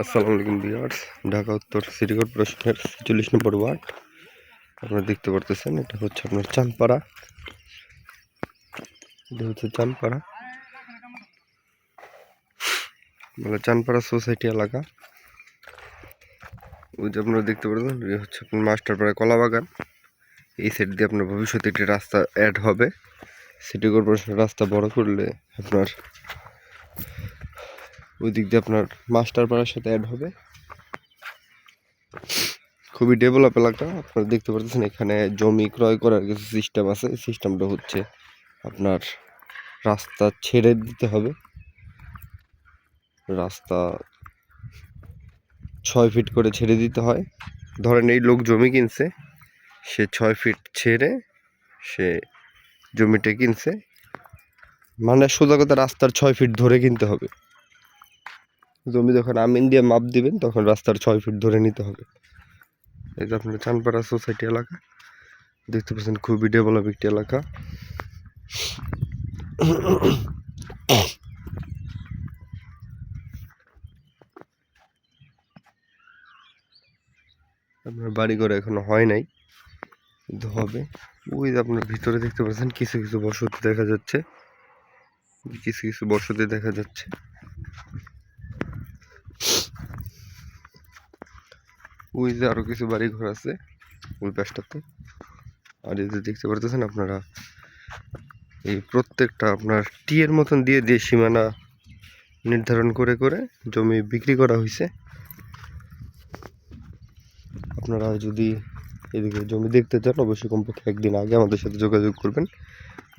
আসসালামু আলাইকুম ভিউয়ার্স। ঢাকা উত্তর সিটি কর্পোরেশনের ৪৬ নম্বর ওয়ার্ড আপনারা দেখতে পারতেছেন। এটা হচ্ছে আপনার চাঁদপাড়া। এটা হচ্ছে চাঁদপাড়া বলে চাঁদপাড়া সোসাইটি এলাকা। ওই যে আপনারা দেখতে পারতেছেন, এটা হচ্ছে আপনার মাস্টারপাড়া কলা বাগান। এই সাইড দিয়ে আপনার ভবিষ্যতে একটি রাস্তা অ্যাড হবে। সিটি কর্পোরেশনের রাস্তা বড় করলে আপনার ওই দিক দিয়ে আপনার মাস্টারপাড়ার সাথে অ্যাড হবে। খুবই ডেভেলপ এলাকা। আপনারা দেখতে পাচ্ছেন এখানে জমি ক্রয় করার কিছু সিস্টেম আছে। সিস্টেমটা হচ্ছে আপনার রাস্তা ছেড়ে দিতে হবে। রাস্তা ৬ ফিট করে ছেড়ে দিতে হয়। ধরেন এই লোক জমি কিনছে, সে ৬ ফিট ছেড়ে সে জমিটা কিনছে, মানে সোজা কথা রাস্তার ৬ ফিট ধরে কিনতে হবে। জমি যখন আমিন দিয়ে মাপ দিবেন তখন রাস্তার ৬ ফিট ধরে নিতে হবে। এই যে আপনার চাঁদপাড়া সোসাইটি এলাকা দেখতে পাচ্ছেন, খুবই ডেভেলপ একটি এলাকা। আপনার বাড়িঘর এখনো হয় নাই, কিন্তু হবে। ওই যে আপনার ভিতরে দেখতে পাচ্ছেন কিছু কিছু বসতি দেখা যাচ্ছে, কিছু কিছু বসতি দেখা যাচ্ছে। ওই যে আরো কিছু বাড়ি ঘর আছে ওই পাশটাতে। আর এই যে দেখতে পারতেছেন আপনারা, এই প্রত্যেকটা আপনার টি এর মতন দিয়ে দিয়ে সীমানা নির্ধারণ করে করে জমি বিক্রি করা হয়েছে। আপনারা যদি এদিকে জমি দেখতে চান অবশ্যই কমপক্ষে একদিন আগে আমাদের সাথে যোগাযোগ করবেন।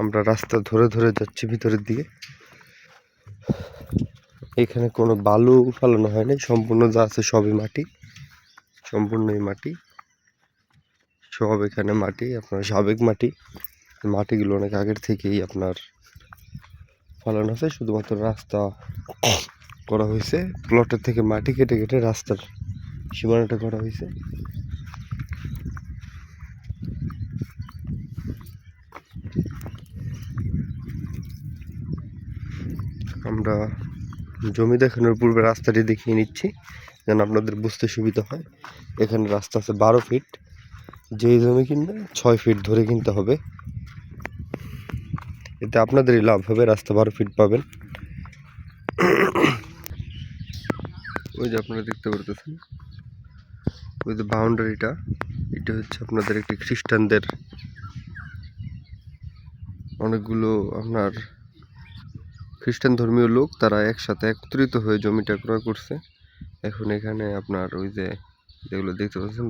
আমরা রাস্তা ধরে ধরে যাচ্ছি ভিতরের দিকে। এখানে কোনো বালু ফালানো হয়নি, সম্পূর্ণ যা আছে সবই মাটি, সম্পূর্ণই মাটি, সব এখানে মাটি, আপনার সাবেক মাটি। মাটিগুলো অনেক আগের থেকেই আপনার ফালানো আছে, শুধুমাত্র রাস্তা করা হয়েছে। প্লটের থেকে মাটি কেটে কেটে রাস্তার সীমানাটা করা হয়েছে। আমরা জমি দেখানোর পূর্বে রাস্তাটি দেখিয়ে নিচ্ছি যেন আপনাদের বুঝতে সুবিধা হয়। এখানে রাস্তা আছে 12 ফিট। যেই জমি কিনবে 6 ফিট ধরে কিনতে হবে, এতে আপনাদেরই লাভ হবে, রাস্তা 12 ফিট পাবেন। ওই যে আপনারা দেখতে পারতেছেন ওই যে বাউন্ডারিটা, এটা হচ্ছে আপনাদের একটি খ্রিস্টানদের অনেকগুলো আপনার খ্রিস্টান ধর্মীয় লোক, তারা একসাথে একত্রিত হয়ে জমিটা ক্রয় করছে। এখন এখানে আপনার ওই যে যেগুলো দেখতে পাচ্ছেন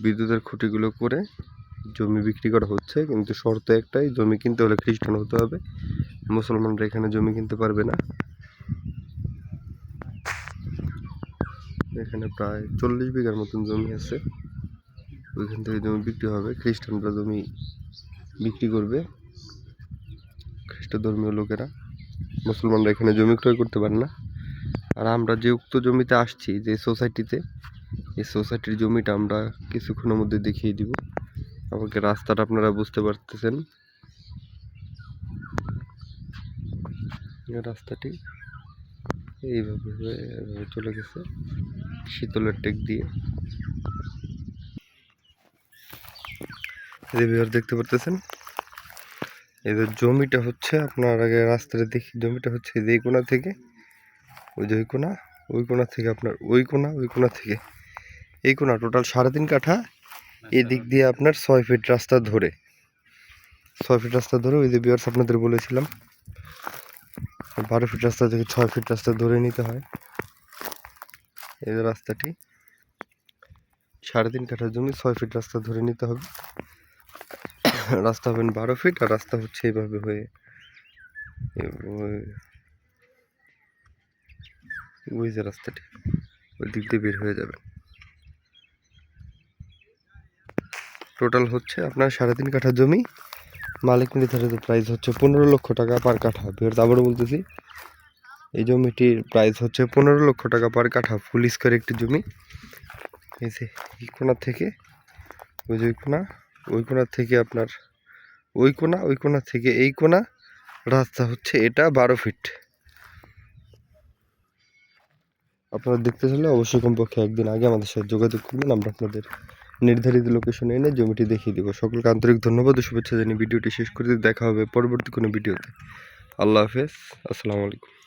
বিদ্যুতের খুঁটিগুলো করে জমি বিক্রি করা হচ্ছে। কিন্তু শর্ত একটাই, জমি কিনতে হলে খ্রিস্টান হতে হবে, মুসলমানরা এখানে জমি কিনতে পারবে না। এখানে প্রায় 40 বিঘার মতন জমি আছে, ওইখান থেকে জমি বিক্রি হবে। খ্রিস্টানরা জমি বিক্রি করবে, খ্রিস্ট ধর্মীয় লোকেরা, মুসলমানরা এখানে জমি ক্রয় করতে পারে না। আর আমরা যে উক্ত জমিতে আসছি, যে সোসাইটিতে, এই সোসাইটির জমিটা আমরা কিছুক্ষণের মধ্যে দেখিয়ে দিব। আমাকে রাস্তাটা আপনারা বুঝতে পারতেছেন, রাস্তাটি এইভাবে চলে গেছে শীতলের টেক দিয়ে। দেখতে পারতেছেন এদের জমিটা হচ্ছে আপনার, আগে রাস্তাটা দেখি, জমিটা হচ্ছে এই কোণা থেকে ওই যে ওই কোণা থেকে আপনার ওই কোণা থেকে এই কোণা, টোটাল 3.5 কাঠা। এদিক দিয়ে আপনার 6 ফিট রাস্তা ধরে, 6 ফিট রাস্তা ধরে, ওই যে ভিউয়ার্স আপনাদের বলেছিলাম 12 ফিট রাস্তা থেকে 6 ফিট রাস্তা ধরে নিতে হয়। এই যে রাস্তাটি 3.5 কাঠা জমি, 6 ফিট রাস্তা ধরে নিতে হবে। রাস্তা হবেন 12 ফিট, আর রাস্তা হচ্ছে এইভাবে হয়ে ওই যে রাস্তাটি ওই দিক দিয়ে বের হয়ে যাবে। টোটাল হচ্ছে আপনার 3.5 কাঠা জমি, মালিক নির্ধারিত প্রাইস হচ্ছে 15 লক্ষ টাকা পার কাঠা। ভিউয়ার্স আবারও বলতেছি, এই জমিটির প্রাইস হচ্ছে 15 লক্ষ টাকা পার কাঠা, ফুল স্কোয়ার একটি জমি। এই যে এই কোণা থেকে ওই যে ওই কোণা থেকে আপনার ওই কোণা থেকে এই কোণা রাস্তা হচ্ছে এটা 12 ফিট। আপনারা দেখতে চাইলে অবশ্যই কমপক্ষে একদিন আগে আমাদের সাথে যোগাযোগ করবেন। আমরা আপনাদের নির্ধারিত লোকেশনে এনে জমিটি দেখিয়ে দেবো। সকলকে আন্তরিক ধন্যবাদ ও শুভেচ্ছা জানিয়ে ভিডিওটি শেষ করে দেখা হবে পরবর্তী কোনো ভিডিওতে। আল্লাহ হাফেজ, আসসালামু আলাইকুম।